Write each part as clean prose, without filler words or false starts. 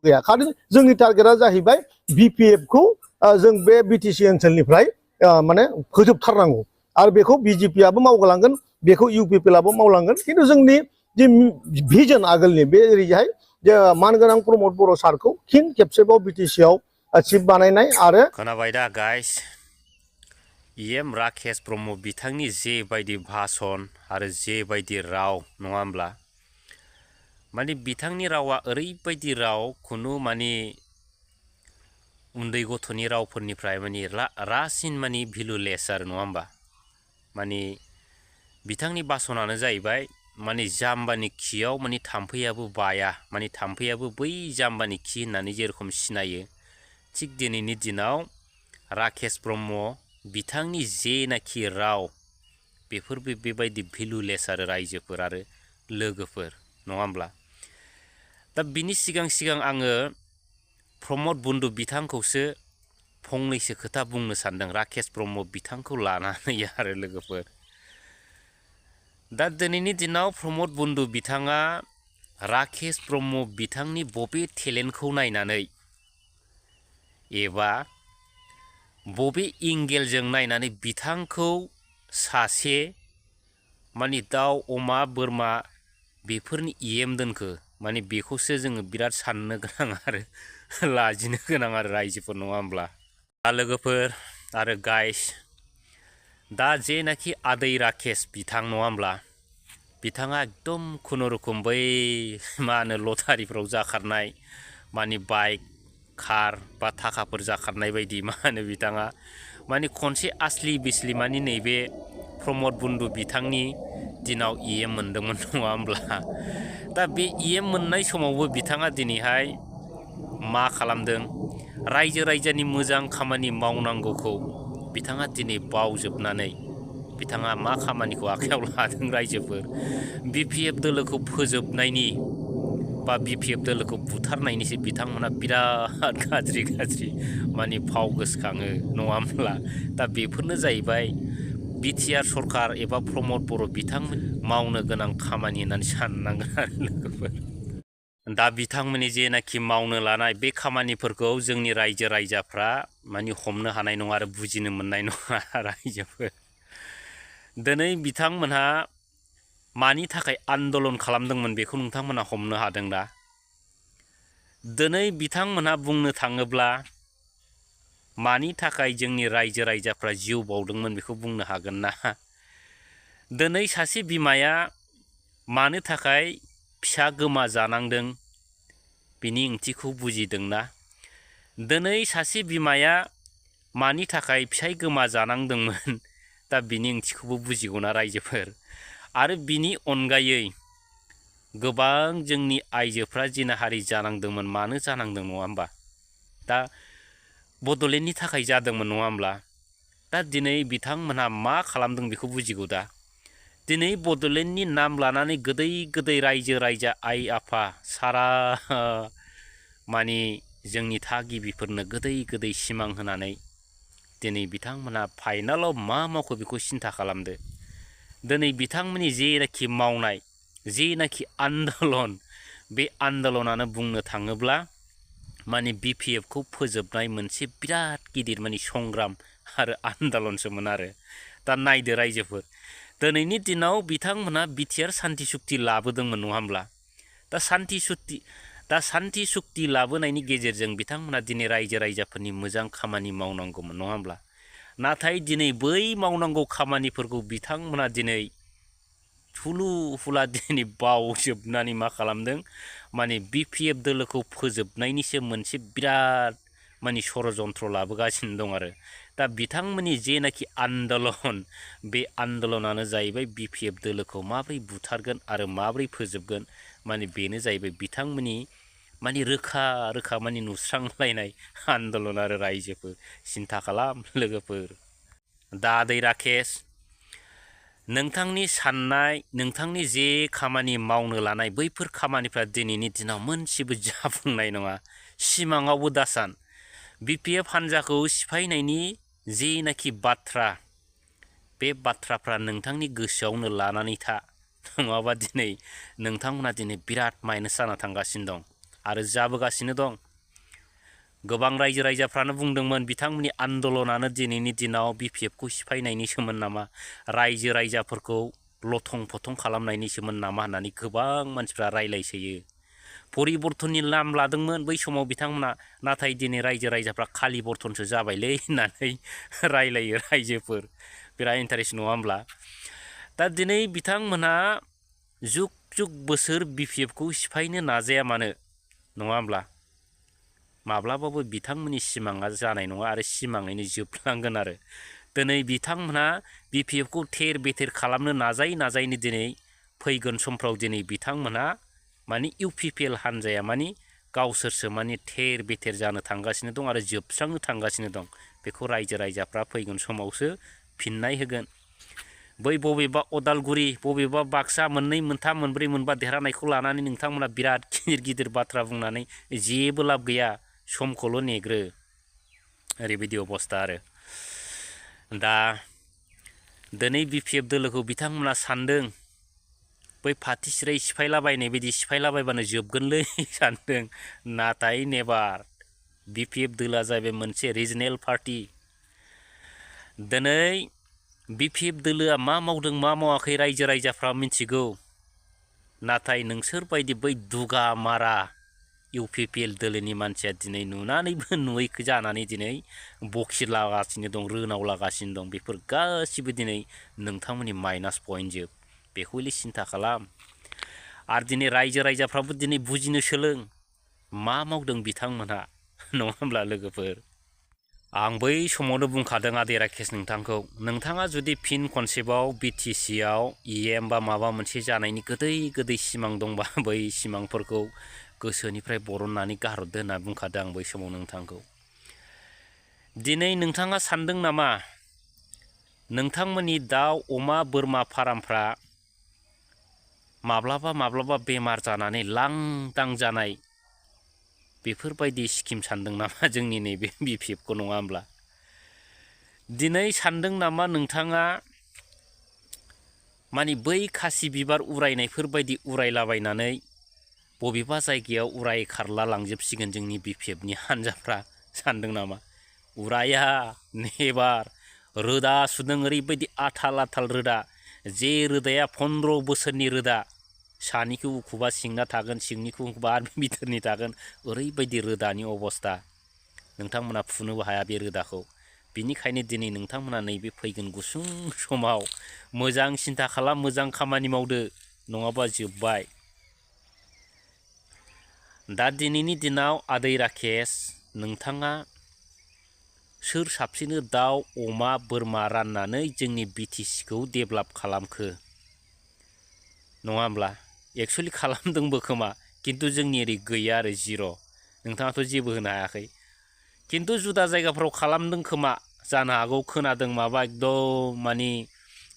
गैया खालि जोंनि टारगेटआ जाहैबाय BPF खौ जों बे BTC ओनसोलनिफ्राय माने फोजोबथारनांगौ आरो बेखौ BJP आबो मावगलांगोन बेखौ UPPL आबो मावलांगोन खिन्थु जोंनि जे भिजन आगोलनि बे ओरैहाय जे मानगोनां प्रमद बर' सारखौ फिन खेबसेबाव BTC आव चिफ बानायनाय आरो खोनाबाय दा गाइस EM राकेश ब्रह्म बिथांनि जे बायदि भाषण आरो जे बायदि राव नङा होमब्ला माने बिथांनि रावा ओरैबायदि राव खुनु माने उन्दै गथ'नि रावफोरनिफ्राय माने रासिन माने भेलुलेस आरो नङा होमबा माने बिथांनि भाषणानो जाहैबाय माने जाम्बानि खियाव माने थाम्फैयाबो बाया माने थाम्फैयाबो बै जाम्बानि खि होननानै जेरखम सिनायो थिग दिनैनि दिनाव राकेश ब्रह्म बिथांनि जेनाखि राव बेफोरबो बेबायदि भेलुलेस आरो रायजोफोर आरो लोगोफोर नङा होमब्ला दा बिनि सिगां आङो प्रमद बन्धु बिथांखौसो फंनैसो खोथा बुंनो सानदों राकेश ब्रह्म बिथांखौ लानानै आरो लोगोफोर दा दिनैनि दिनाव प्रमद बन्धु बिथाङा राकेश ब्रह्म बिथांनि बबे टेलेन्टखौ नायनानै एबा बबे एंगेलजों नायनानै बिथांखौ सासे माने दाउ अमा बोरमा बेफोरनि EM दोनखो माने बेखौसो जोङो बिराद साननो गोनां आरो लाजिनो गोनां आरो रायजोफोर नङा होमब्ला दा लोगोफोर आरो गाइस दा जेनाखि आदै राकेश बिथां नङा होमब्ला बिथाङा एकदम खुनुरुखुम बै मा होनो लटारिफ्राव जाखारनाय माने बाइक कार बा थाखाफोर जाखारनाय बायदि मा होनो बिथाङा माने खनसे आसलि बिसलि माने नैबे प्रमद बन्धु बिथांनि दिनाव EM मोनदोंमोन नङा होमब्ला दा बे EM मोननाय समावबो बिथाङा दिनैहाय मा खालामदों रायजो रायजोनि मोजां खामानि मावनांगौखौ बिथाङा दिनै बावजोबनानै बिथाङा मा खामानिखौ आखायाव लादों रायजोफोर BPF दोलोखौ फोजोबनायनि बा BPF दोलोखौ बुथारनायनिसो बिथांमोना बिराद गाज्रि माने फाव गोसोखाङो नङा होमब्ला दा बेफोरनो जाहैबाय BTR सरखार एबा प्रमद बर' बिथांमोन मावनो गोनां खामानि होननानै साननांगोन आरो लोगोफोर दा बिथांमोननि जेनाखि मावनो लानाय बे खामानिफोरखौ जोंनि रायजो रायजाफ्रा माने हमनो हानाय नङा आरो बुजिनो मोननाय नङा रायजोफोर दिनै बिथांमोनहा मानि थाखाय आन्दलन खालामदोंमोन बेखौ नोंथांमोना हमनो हादों दा दिनै बिथांमोनहा बुंनो थाङोब्ला मानि थाखाय जोंनि रायजो रायजाफ्रा जिउ बावदोंमोन बेखौ बुंनो हागोन ना दिनै सासे बिमाया मानो थाखाय फिसा गोमा जानांदों बिनि ओंथिखौ बुजिदोंना दिनै सासे बिमाया मानि थाखाय फिसाय गोमा जानांदोंमोन दा बिनि ओंथिखौबो बुजिगौना रायजोफोर आरो बिनि अनगायै गोबां जोंनि आइजोफ्रा जिनाहारि जानांदोंमोन मानो जानांदों नङा होमबा दा बड'लेण्डनि थाखाय जादोंमोन नङा होमब्ला दा दिनै बिथांमोनहा मा खालामदों बेखौ बुजिगौ दा दिनै बड'लेण्डनि नाम लानानै गोदै रायजो रायजा आइ आफा सारा माने जोंनि थागिबिफोरनो गोदै सिमां होनानै दिनै बिथांमोनहा फाइनालाव मा मावखो बेखौ सिन्था खालामदो दिनै बिथांमोननि जेनाखि मावनाय जेनाखि आन्दलन बे आन्दलनानो बुंनो थाङोब्ला माने BPFखौ फोजोबनाय मोनसे बिराद गिदिर माने संग्राम आरो आन्दलनसोमोन आरो दा नायदो रायजोफोर दिनैनि दिनाव बिथांमोनहा BTR सान्ति सुक्ति लाबोदोंमोन नङा होमब्ला दा सान्ति सुक्ति लाबोनायनि गेजेरजों बिथांमोनहा दिनै रायजो रायजाफोरनि मोजां खामानि मावनांगौमोन नङा होमब्ला नाथाय दिनै बै मावनांगौ खामानिफोरखौ बिथांमोनहा दिनै थुलु फुला दिनै बावजोबनानै मा खालामदों माने BPF दोलोखौ फोजोबनायनिसो मोनसे बिराद माने षड़यन्त्र लाबोगासिनो दं आरो दा बिथांमोननि जेनाखि आन्दलन बे आन्दलनानो जाहैबाय BPF दोलोखौ माबोरै बुथारगोन आरो माबोरै फोजोबगोन माने बेनो जाहैबाय बिथांमोननि माने रोखा माने नुस्रांलायनाय आन्दलन आरो रायजोफोर सिन्था खालाम लोगोफोर दा आदै राकेश नोंथांनि साननाय नोंथांनि जे खामानि मावनो लानाय बैफोर खामानिफ्रा दिनैनि दिनाव मोनसेबो जाफुंनाय नङा सिमाङावबो दासान BPF हान्जाखौ सिफायनायनि जेनाखि बाथ्रा बे बाथ्राफ्रा नोंथांनि गोसोआवनो लानानै था नङाबा दिनै नोंथांमोना दिनै बिराद माइनास जाना थांगासिनो दं आरो जाबोगासिनो दं। गोबां रायजो राजाफ्रानो बुंदोंमोन बिथांमोननि आन्दलनानो दिनैनि दिनाव बिपिएफखौ सिफायनायनि सोमोन नामा, रायजो राजाफोरखौ लथं फथं खालामनायनि सोमोन नामा होननानै गोबां मानसिफ्रा रायलायसोयो। परिबर्तननि नाम लादोंमोन बै समाव बिथांमोना, नाथाय दिनै रायजो राजाफ्रा खालि बर्तनसो जाबायलै होननानै रायलायो रायजोफोर। बिराद इन्टारेस्ट नङा होमब्ला? दा दिनै बिथांमोनहा जुग जुग बोसोर बिपिएफखौ सिफायनो नाजाया मानो, नङा होमब्ला? माब्लाबाबो बिथांमोननि सिमाङा जानाय नङा आरो सिमाङैनो जोबलांगोन आरो। दिनै बिथांमोनहा बिपिएफखौ थेर बेथेर खालामनो नाजायैनो दिनै फैगोन समफ्राव दिनै बिथांमोनहा माने इउपिपिएल हान्जाया माने गावसोरसो माने थेर बेथेर जानो थांगासिनो दं आरो जोबस्रांनो थांगासिनो दं। बेखौ रायजो राजाफ्रा फैगोन समावसो फिननाय होगोन। बै बबेबा अदालगुरि, बबेबा बाक्सा मोननै मोनथाम मोनब्रै मोनबा देरहानायखौ लानानै नोंथांमोना बिराद गिदिर गिदिर बाथ्रा बुंनानै जेबो लाब गैया, समखौल' नेग्रो। ओरैबायदि अबस्था आरो। दा दिनै बिपिएफ दोलोखौ बिथांमोना सानदों बै फाथिसिराय सिफायलाबायनाय बायदि सिफायलाबायबानो जोबगोनलै सानदों, नाथाय नेभार। बिपिएफ दोलोआ जाहैबाय मोनसे रिजनेल पार्टि। दिनै बिपिएफ दोलोआ मा मावदों मा मावाखै रायजो राजाफ्रा मिथिगौ, नाथाय नोंसोरबायदि बै दुगा मारा इउपिपिएल दोलोनि मानसिया दिनै नुनानैबो नुयै जानानै दिनै बखिलागासिनो दं, रोनावलागासिनो दं। बेफोर गासिबो दिनै नोंथांमोननि माइनास पइन्ट जोब। बेखौ हले सिन्था खालाम। आरो दिनै रायजो राजाफ्राबो दिनै बुजिनो सोलों, मा मावदों बिथांमोनहा, नङा होमब्ला लोगोफोर? आं बै समावनो बुंखादों आदै राकेश नोंथांखौ, नोंथाङा जुदि फिन खनसेबाव बिटिसिआव EM बा माबा मोनसे जानायनि गोदै गोदै सिमां दंबा बै सिमांफोरखौ गोसोनिफ्राय बरननानै गारहरदो होनना बुंखादों आं बै समाव नोंथांखौ। दिनै नोंथाङा सानदों नामा नोंथांमोननि दाउ अमा बोरमा फारामफ्रा माब्लाबा माब्लाबा बेमार जानानै लांदां जानाय, बेफोरबायदि स्किम सानदों नामा जोंनि नैबे बिपिएफखौ, नङा होमब्ला? दिनै सानदों नामा नोंथाङा माने बै खासि बिबार उरायनायफोरबायदि उरायलाबायनानै बबेबा जायगायाव उराय खारला लांजोबसिगोन जोंनि बिपिएफनि हान्जाफ्रा, सानदों नामा? उराया, नेबार। रोदा सुदों ओरैबायदि आथाल आथाल रोदा, जे रोदाया 15 बोसोरनि रोदा, सानिखौ उखुबा सिंना थागोन, सिंनिखौ उखुबा आरो बिथोरनि थागोन, ओरैबायदि रोदानि अबस्था। नोंथांमोना फुनोबो हाया बे रोदाखौ। बिनिखायनो दिनै नोंथांमोना नैबे फैगोन गुसुं समाव मोजां सिन्था खालाम, मोजां खामानि मावदो, नङाबा जोब्बाय। दा दिनैनि दिनाव आदै राकेश, नोंथाङा सोर साबसिनो दाउ अमा बोरमा राननानै जोंनि बिटिसिखौ डेभेलप खालामखो, नङा होमब्ला? एक्सुवेलि खालामदोंबो खोमा, खिन्थु जोंनि ओरै गैया आरो जिर'। नोंथाङाथ' जेबो होनो हायाखै, खिन्थु जुदा जायगाफ्राव खालामदों खोमा, जानो हागौ। खोनादों माबा एकदम माने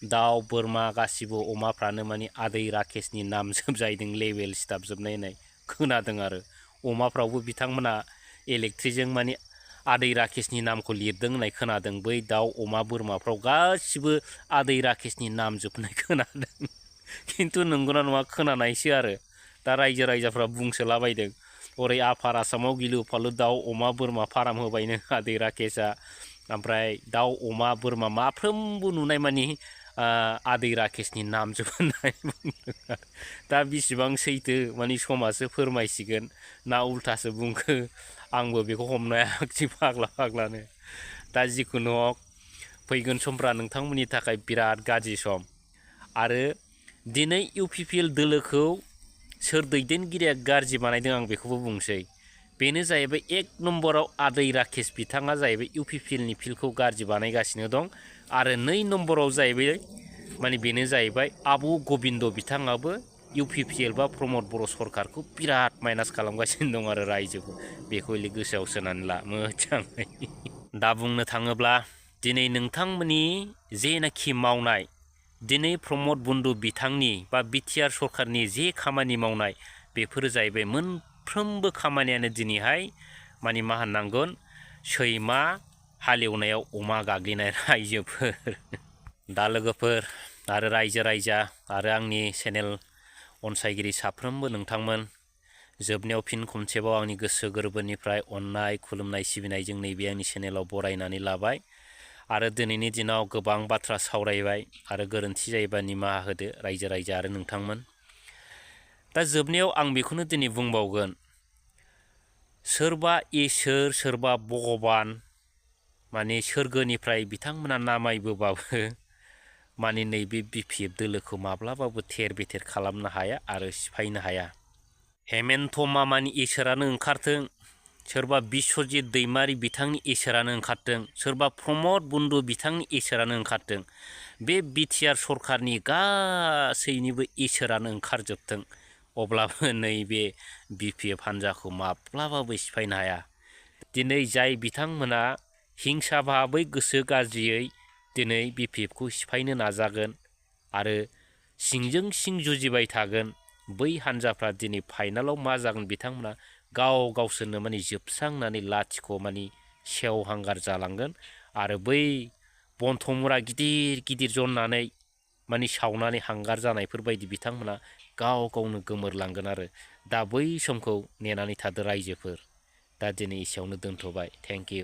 दाउ बोरमा गासिबो अमाफ्रानो माने आदै राकेशनि नाम जोब जाहैदों, लेभेल स्टाफ जोबनाय होननाय खोनादों आरो। अमाफ्रावबो बिथांमोना इलेक्ट्रिकजों माने आदै राकेशनि नामखौ लिरदों होननाय खोनादों। बै दाउ अमा बोरमाफ्राव गासिबो आदै राकेशनि नाम जोबनाय खोनादों। खिन्थु नंगौना नङा खोनानायसो आरो। दा रायजो राजाफ्रा बुंसोलाबायदों, ओरै आफार आसामाव गिलु फालु दाउ अमा बोरमा फाराम होबायनो आदै राकेशआ, ओमफ्राय दाउ अमा बोरमा माफ्रोमबो नुनाय मानि आदै राकेशनि नाम जोब होननानै बुंदों। दा बिसिबां सैथो माने समासो फोरमायसिगोन ना उल्थासो बुंखो, आंबो बेखौ हमनो हायाखिसै फाग्ला फाग्लानो। दा जिखुनु हक फैगोन समफ्रा नोंथांमोननि थाखाय बिराद गाज्रि सम। आरो दिनै इउपिपिएल दोलोखौ सोर दैदेनगिरिया गाज्रि बानायदों आं बेखौबो बुंसै। बेनो जाहैबाय 1 नम्बराव आदै राकेश बिथाङा जाहैबाय इउपिपिएलनि फिल्डखौ गाज्रि बानायगासिनो दं। आरो 2 नम्बराव जाहैबाय माने बेनो जाहैबाय आबु गबिन्द बिथाङाबो इउपिपिएल बा प्रमद बर' सरकारखौ बिराद माइनास खालामगासिनो दं आरो रायजोखौ। बेखौ हले गोसोआव सोनानै ला मोजाङै। दा बुंनो थाङोब्ला दिनै नोंथांमोननि जेनाखि मावनाय, दिनै प्रमद बन्धु बिथांनि बा बिटिआर सरकारनि जे खामानि मावनाय, बेफोरो जाहैबाय मोनफ्रोमबो खामानियानो दिनैहाय माने मा होननांगोन, सैमा हालेवनायाव अमा गाग्लिनाय रायजोफोर। दा लोगोफोर आरो रायजो राजा आरो आंनि चेनेल अनसायगिरि साफ्रोमबो नोंथांमोन, जोबनायाव फिन खनसेबाव आंनि गोसो गोरबोनिफ्राय अननाय खुलुमनाय सिबिनायजों नैबे आंनि चेनेलाव बरायनानै लाबाय आरो दिनैनि दिनाव गोबां बाथ्रा सावरायबाय आरो गोरोन्थि जायोबा निमाहा होदो रायजो राजा आरो नोंथांमोन। दा जोबनायाव आं बेखौनो दिनै बुंबावगोन, सोरबा इसोर सोरबा भगबान माने सोरगोनिफ्राय बिथांमोना नामायबोबाबो माने नैबे बिपिएफ दोलोखौ माब्लाबाबो थेर बेथेर खालामनो हाया आरो सिफायनो हाया। हेमेन्थ मामानि इसोरानो ओंखारथों, सोरबा बिस्वजित दैमारि बिथांनि इसोरानो ओंखारथों, सोरबा प्रमद बन्धु बिथांनि इसोरानो ओंखारथों, बे बिटिआर सरखारनि गासैनिबो इसोरानो ओंखारजोबथों, अब्लाबो नैबे बिपिएफ हान्जाखौ माब्लाबाबो सिफायनो हाया। दिनै जाय बिथांमोना हिंसा भाबै गोसो गाज्रियै दिनै बिपिएफखौ सिफायनो नाजागोन आरो सिंजों सिं जुजिबाय थागोन, बै हान्जाफ्रा दिनै फाइनालाव मा जागोन बिथांमोना गावसोरनो माने जोबस्रांनानै लाथिख' माने सेवहांगार जालांगोन आरो बै बनथमुरा गिदिर गिदिर जननानै माने सावनानै हांगार जानायफोरबायदि बिथांमोना गावनो गोमोरलांगोन आरो दा बै समखौ नेनानै थादो रायजोफोर। दा दिनै एसेयावनो दोनथ'बाय। Thank you.